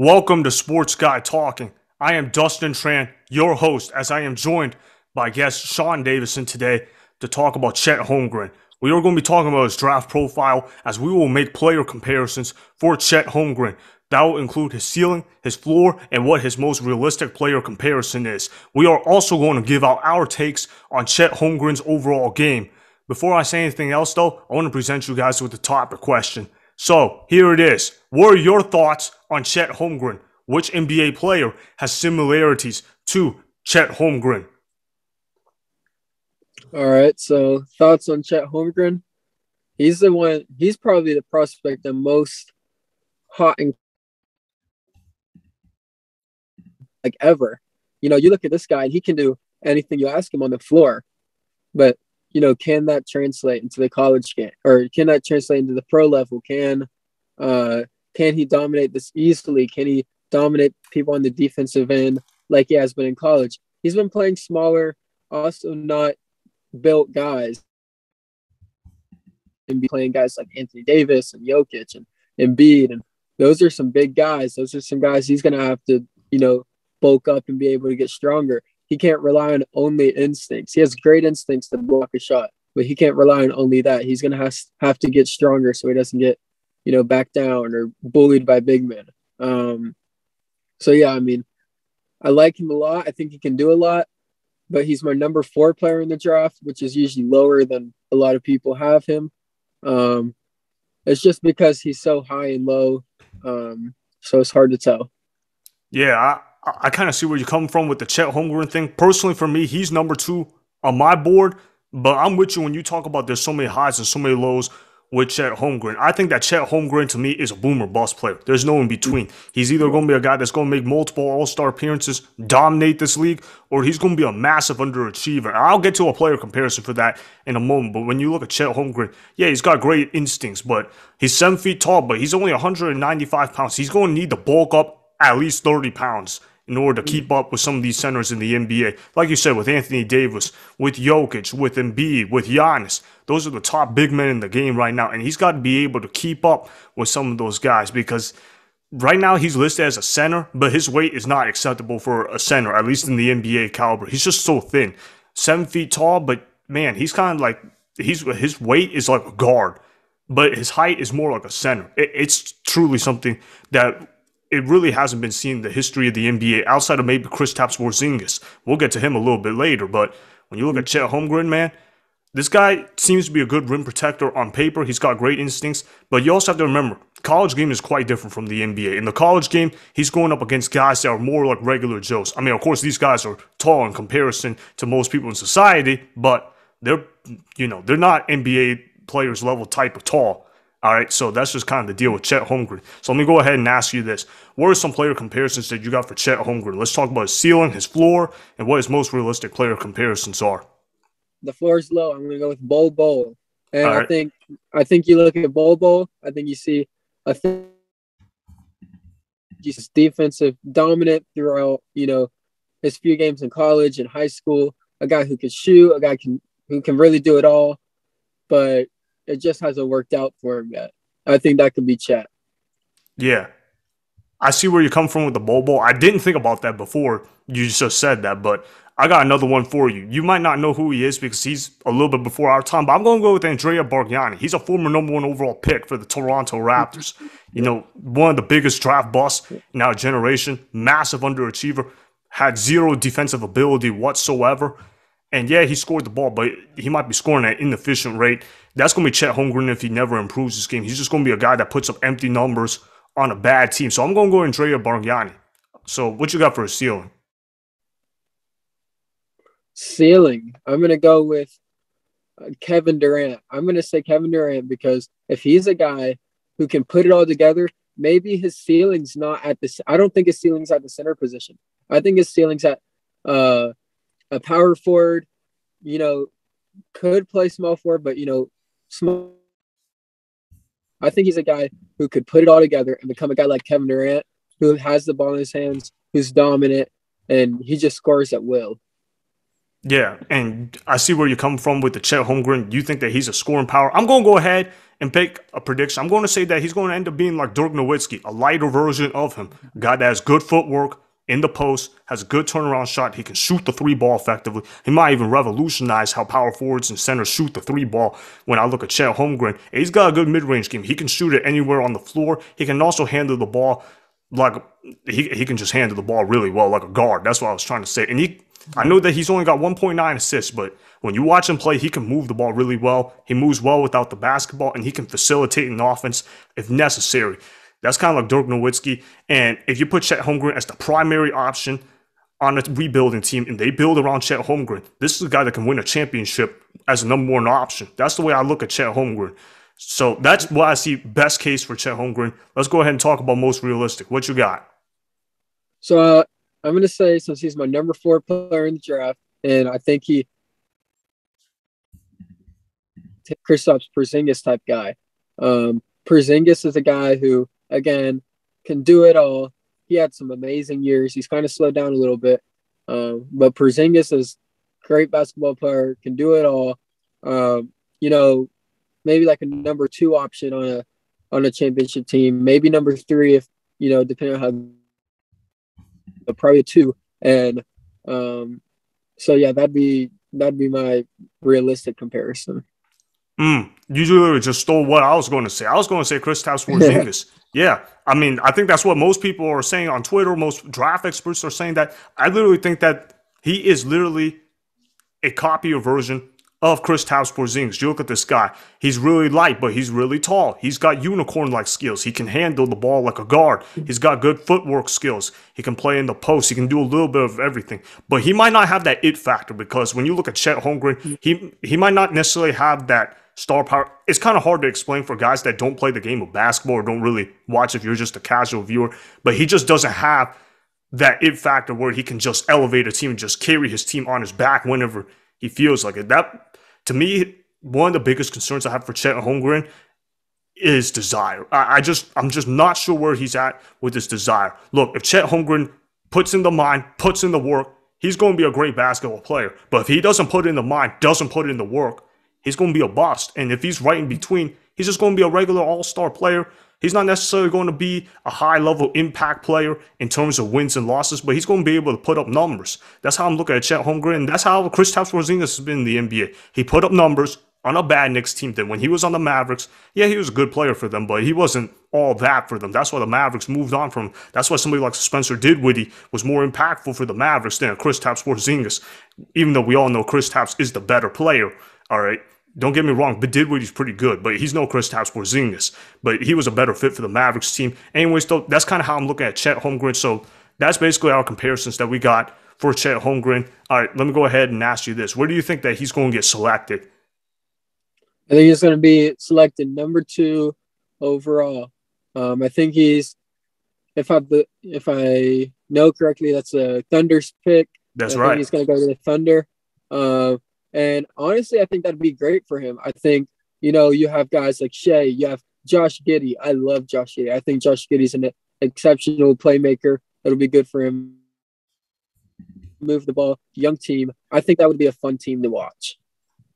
Welcome to Sports Guy Talking. I am Dustin Tran, your host, as I am joined by guest Shawn Davisson today to talk about Chet Holmgren. We are going to be talking about his draft profile as we will make player comparisons for Chet Holmgren. That will include his ceiling, his floor, and what his most realistic player comparison is. We are also going to give out our takes on Chet Holmgren's overall game. Before I say anything else, though, I want to present you guys with the topic question. So, here it is. What are your thoughts on Chet Holmgren? Which NBA player has similarities to Chet Holmgren? All right, so thoughts on Chet Holmgren? He's probably the prospect the most hot and like ever. You look at this guy and he can do anything you ask him on the floor. But, can that translate into the college game, or can that translate into the pro level? Can he dominate this easily? Can he dominate people on the defensive end like he has been in college? He's been playing smaller, also not built guys, and be playing guys like Anthony Davis and Jokic and Embiid, and those are some big guys. Those are some guys he's going to have to, bulk up and be able to get stronger. He can't rely on only instincts. He has great instincts to block a shot, but he can't rely on only that. He's going to have to get stronger so he doesn't get, back down or bullied by big men. I like him a lot. I think he can do a lot, but he's my number 4 player in the draft, which is usually lower than a lot of people have him. It's just because he's so high and low, so it's hard to tell. Yeah, I kind of see where you're coming from with the Chet Holmgren thing. Personally, for me, he's number 2 on my board, but I'm with you when you talk about there's so many highs and so many lows with Chet Holmgren. I think that Chet Holmgren, to me, is a boomer bust player. There's no in between. He's either going to be a guy that's going to make multiple all-star appearances, dominate this league, or he's going to be a massive underachiever. And I'll get to a player comparison for that in a moment. But when you look at Chet Holmgren, yeah, he's got great instincts, but he's 7 feet tall, but he's only 195 pounds. He's going to need to bulk up at least 30 pounds in order to keep up with some of these centers in the NBA. Like you said, with Anthony Davis, with Jokic, with Embiid, with Giannis. Those are the top big men in the game right now. And he's got to be able to keep up with some of those guys because right now he's listed as a center, but his weight is not acceptable for a center, at least in the NBA caliber. He's just so thin. 7 feet tall, but man, he's kind of like, his weight is like a guard, but his height is more like a center. It's truly something that it really hasn't been seen in the history of the NBA outside of maybe Kristaps Porzingis. We'll get to him a little bit later, but when you look at Chet Holmgren, man, this guy seems to be a good rim protector on paper. He's got great instincts, but you also have to remember, college game is quite different from the NBA. In the college game, he's going up against guys that are more like regular Joes. I mean, of course, these guys are tall in comparison to most people in society, but they're not NBA players level type of tall. All right, so that's just kind of the deal with Chet Holmgren. So let me go ahead and ask you this. What are some player comparisons that you got for Chet Holmgren? Let's talk about his ceiling, his floor, and what his most realistic player comparisons are. The floor is low. I'm going to go with Bol Bol. And All right. I think you look at Bol Bol, I think you see he's defensive dominant throughout, his few games in college and high school. A guy who can shoot, a guy who can really do it all. But it just hasn't worked out for him yet. I think that could be Chet. Yeah. I see where you come from with the Bol Bol. I didn't think about that before you just said that, but I got another one for you. You might not know who he is because he's a little bit before our time, but I'm going to go with Andrea Bargnani. He's a former number 1 overall pick for the Toronto Raptors. One of the biggest draft busts in our generation, massive underachiever, had zero defensive ability whatsoever. And yeah, he scored the ball, but he might be scoring at an inefficient rate. That's going to be Chet Holmgren if he never improves his game. He's just going to be a guy that puts up empty numbers on a bad team. So I'm going to go Andrea Bargnani. So what you got for a ceiling? Ceiling. I'm going to go with Kevin Durant. I'm going to say Kevin Durant because if he's a guy who can put it all together, maybe his ceiling's not at the – I don't think his ceiling's at the center position. I think his ceiling's at a power forward, could play small forward, but, small. I think he's a guy who could put it all together and become a guy like Kevin Durant, who has the ball in his hands, who's dominant, and he just scores at will. Yeah, and I see where you come from with the Chet Holmgren. You think that he's a scoring power. I'm going to go ahead and pick a prediction. I'm going to say that he's going to end up being like Dirk Nowitzki, a lighter version of him. A guy that has good footwork in the post, has a good turnaround shot. He can shoot the three ball effectively. He might even revolutionize how power forwards and centers shoot the three ball. When I look at Chet Holmgren, he's got a good mid range game. He can shoot it anywhere on the floor. He can also handle the ball like he can just handle the ball really well like a guard. That's what I was trying to say. And I know that he's only got 1.9 assists, but when you watch him play, he can move the ball really well. He moves well without the basketball, and he can facilitate an offense if necessary. That's kind of like Dirk Nowitzki. And if you put Chet Holmgren as the primary option on a rebuilding team and they build around Chet Holmgren, this is a guy that can win a championship as a number one option. That's the way I look at Chet Holmgren. So that's what I see best case for Chet Holmgren. Let's go ahead and talk about most realistic. What you got? So I'm going to say, since he's my number 4 player in the draft, and I think he Kristaps Porzingis type guy. Porzingis is a guy who, again, can do it all. He had some amazing years. He's kind of slowed down a little bit. But Porzingis is a great basketball player, can do it all. Maybe like a number 2 option on a championship team. Maybe number 3 if, depending on how, probably 2. And so yeah, that'd be my realistic comparison. You literally just stole what I was going to say. I was going to say Kristaps Porzingis. Yeah, I mean, I think that's what most people are saying on Twitter. Most draft experts are saying that. I literally think that he is literally a copy or version of Kristaps Porzingis. You look at this guy. He's really light, but he's really tall. He's got unicorn-like skills. He can handle the ball like a guard. He's got good footwork skills. He can play in the post. He can do a little bit of everything. But he might not have that it factor because when you look at Chet Holmgren, he might not necessarily have that star power. It's kind of hard to explain for guys that don't play the game of basketball or don't really watch if you're just a casual viewer. But he just doesn't have that it factor where he can just elevate a team and just carry his team on his back whenever he feels like it. That, to me, one of the biggest concerns I have for Chet Holmgren is desire. I'm just not sure where he's at with his desire. Look, if Chet Holmgren puts in the mind, puts in the work, he's going to be a great basketball player. But if he doesn't put in the mind, doesn't put in the work, he's going to be a bust. And if he's right in between, he's just going to be a regular all-star player. He's not necessarily going to be a high-level impact player in terms of wins and losses, but he's going to be able to put up numbers. That's how I'm looking at Chet Holmgren, and that's how Kristaps Porzingis has been in the NBA. He put up numbers on a bad Knicks team. Then when he was on the Mavericks, yeah, he was a good player for them, but he wasn't all that for them. That's why the Mavericks moved on from him. That's why somebody like Spencer Dinwiddie was more impactful for the Mavericks than Kristaps Porzingis, even though we all know Kristaps is the better player, all right? Don't get me wrong, but Dinwiddie's pretty good, but he's no Kristaps Porzingis. But he was a better fit for the Mavericks team. Anyways, though, that's kind of how I'm looking at Chet Holmgren. So that's basically our comparisons that we got for Chet Holmgren. All right, let me go ahead and ask you this. Where do you think that he's going to get selected? I think he's going to be selected number 2 overall. I think he's, if I know correctly, that's a Thunder's pick. That's I right. think he's going to go to the Thunder. And honestly, I think that'd be great for him. I think, you have guys like Shea, you have Josh Giddey. I love Josh Giddey. I think Josh Giddey's an exceptional playmaker. It'll be good for him. Move the ball, young team. I think that would be a fun team to watch.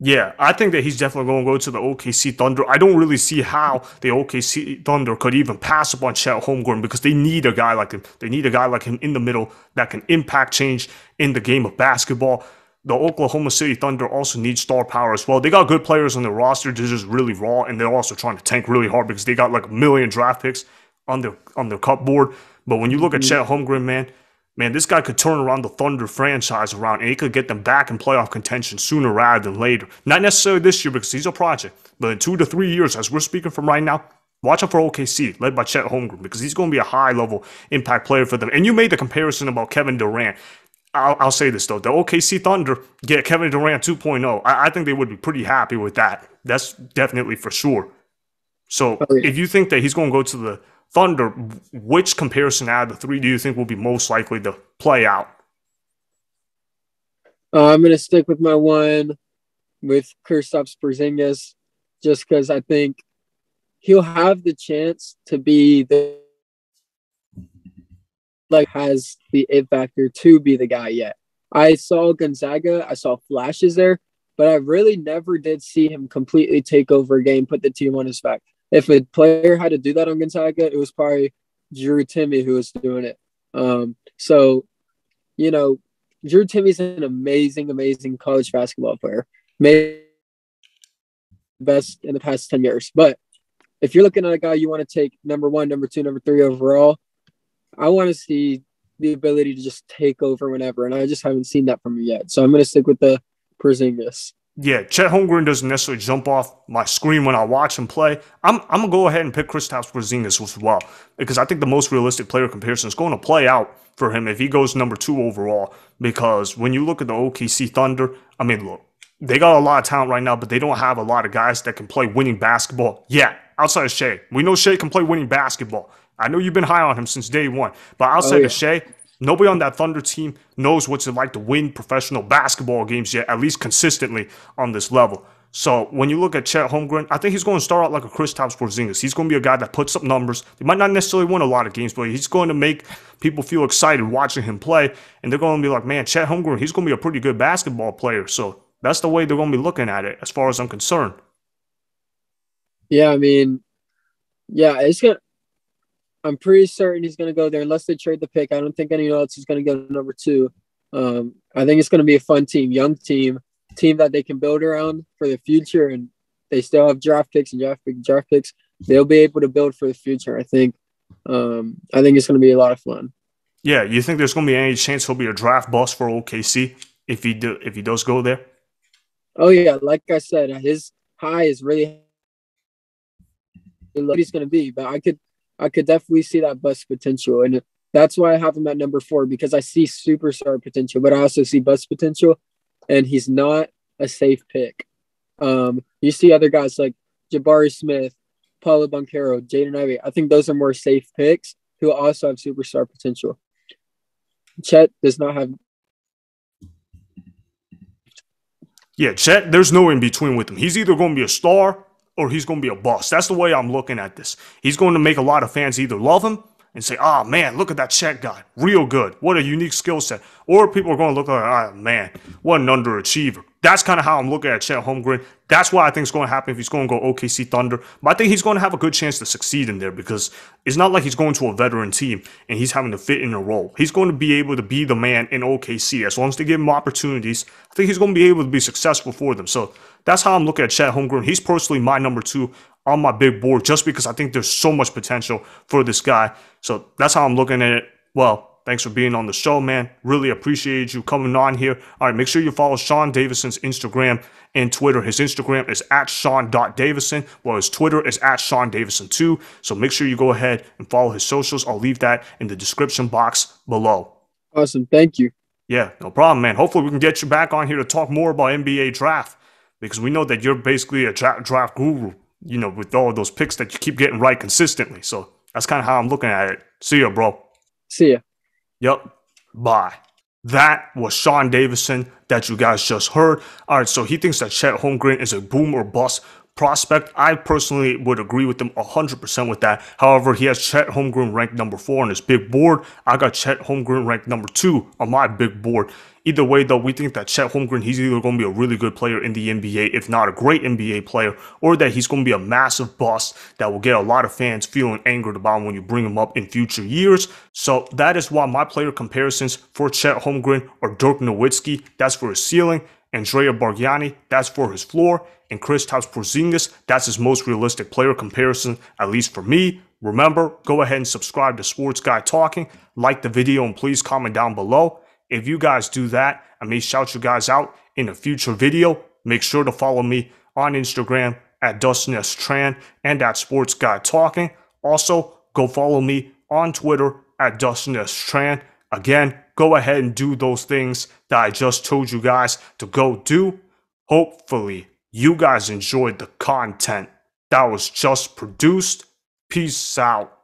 Yeah, I think that he's definitely going to go to the OKC Thunder. I don't really see how the OKC Thunder could even pass up on Chet Holmgren because they need a guy like him. They need a guy like him in the middle that can impact change in the game of basketball. The Oklahoma City Thunder also need star power as well. They got good players on their roster. They're just really raw, and they're also trying to tank really hard because they got like 1 million draft picks on their cupboard. But when you look at Chet Holmgren, man, this guy could turn around the Thunder franchise around, and he could get them back in playoff contention sooner rather than later. Not necessarily this year because he's a project, but in 2 to 3 years, as we're speaking from right now, watch out for OKC, led by Chet Holmgren, because he's going to be a high-level impact player for them. And you made the comparison about Kevin Durant. I'll say this, though. The OKC Thunder get Kevin Durant 2.0. I think they would be pretty happy with that. That's definitely for sure. So if you think that he's going to go to the Thunder, which comparison out of the 3 do you think will be most likely to play out? I'm going to stick with my one with Kristaps Porzingis just because I think he'll have the chance to be has the it factor to be the guy yet. I saw Gonzaga, I saw flashes there, but I really never did see him completely take over a game, put the team on his back. If a player had to do that on Gonzaga, it was probably Drew Timmy who was doing it. So you know, Drew Timmy's an amazing, amazing college basketball player. Maybe best in the past 10 years. But if you're looking at a guy you want to take number one, number two, number three overall, I want to see the ability to just take over whenever. And I just haven't seen that from him yet. So I'm going to stick with the Porzingis. Yeah, Chet Holmgren doesn't necessarily jump off my screen when I watch him play. I'm going to go ahead and pick Kristaps Porzingis as well, because I think the most realistic player comparison is going to play out for him if he goes number 2 overall, because when you look at the OKC Thunder, I mean, look, they got a lot of talent right now, but they don't have a lot of guys that can play winning basketball. Yeah, outside of Shea. We know Shea can play winning basketball. I know you've been high on him since day one, but outside of Shea, nobody on that Thunder team knows what's it like to win professional basketball games yet, at least consistently on this level. So when you look at Chet Holmgren, I think he's going to start out like a Kristaps Porzingis. He's going to be a guy that puts up numbers. He might not necessarily win a lot of games, but he's going to make people feel excited watching him play. And they're going to be like, man, Chet Holmgren, he's going to be a pretty good basketball player. So that's the way they're going to be looking at it as far as I'm concerned. Yeah, I mean, yeah, I'm pretty certain he's going to go there unless they trade the pick. I don't think anyone else is going to go number 2. I think it's going to be a fun team, young team that they can build around for the future, and they still have draft picks and draft picks. They'll be able to build for the future. I think it's going to be a lot of fun. Yeah, you think there's going to be any chance he'll be a draft bust for OKC if he does go there? Oh yeah, like I said, his high is really what he's going to be, but I could definitely see that bust potential, and that's why I have him at number 4, because I see superstar potential, but I also see bust potential, and he's not a safe pick. You see other guys like Jabari Smith, Paulo Banchero, Jaden Ivey. I think those are more safe picks who also have superstar potential. Chet does not have. Yeah, Chet, there's no in between with him. He's either going to be a star or he's going to be a bust. That's the way I'm looking at this. He's going to make a lot of fans either love him and say, oh, man, look at that Chet guy. Real good. What a unique skill set. Or people are going to look like, oh, man, what an underachiever. That's kind of how I'm looking at Chet Holmgren. That's what I think is going to happen if he's going to go OKC Thunder. But I think he's going to have a good chance to succeed in there, because it's not like he's going to a veteran team and he's having to fit in a role. He's going to be able to be the man in OKC. As long as they give him opportunities, I think he's going to be able to be successful for them. So that's how I'm looking at Chet Holmgren. He's personally my number 2 on my big board, just because I think there's so much potential for this guy. So that's how I'm looking at it. Well, thanks for being on the show, man. Really appreciate you coming on here. All right, make sure you follow Shawn Davisson's Instagram and Twitter. His Instagram is at Shawn.Davisson, while his Twitter is at Shawn Davisson2. So make sure you go ahead and follow his socials. I'll leave that in the description box below. Awesome. Thank you. Yeah, no problem, man. Hopefully we can get you back on here to talk more about NBA draft, because we know that you're basically a draft guru, you know, with all those picks that you keep getting right consistently. So that's kind of how I'm looking at it. See ya, bro. See ya. Yep. Bye. That was Shawn Davisson that you guys just heard. All right, so he thinks that Chet Holmgren is a boom or bust prospect. I personally would agree with him 100% with that. However, he has Chet Holmgren ranked number 4 on his big board. I got Chet Holmgren ranked number 2 on my big board. Either way, though, we think that Chet Holmgren, he's either going to be a really good player in the NBA, if not a great NBA player, or that he's going to be a massive bust that will get a lot of fans feeling angered about when you bring him up in future years. So that is why my player comparisons for Chet Holmgren are Dirk Nowitzki, that's for his ceiling, Andrea Bargnani, that's for his floor, and Kristaps Porzingis, that's his most realistic player comparison, at least for me. Remember, go ahead and subscribe to Sports Guy Talking, like the video, and please comment down below. If you guys do that, I may shout you guys out in a future video. Make sure to follow me on Instagram at Dustin Tran and at Sports Guy Talking. Also, go follow me on Twitter at Dustin Tran. Again, go ahead and do those things that I just told you guys to go do. Hopefully, you guys enjoyed the content that was just produced. Peace out.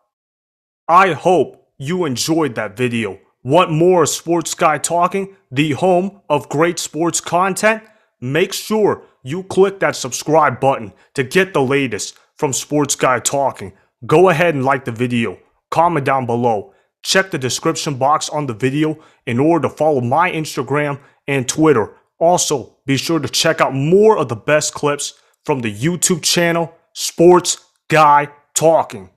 I hope you enjoyed that video. Want more Sports Guy Talking, the home of great sports content? Make sure you click that subscribe button to get the latest from Sports Guy Talking. Go ahead and like the video, comment down below, check the description box on the video in order to follow my Instagram and Twitter. Also, be sure to check out more of the best clips from the YouTube channel, Sports Guy Talking.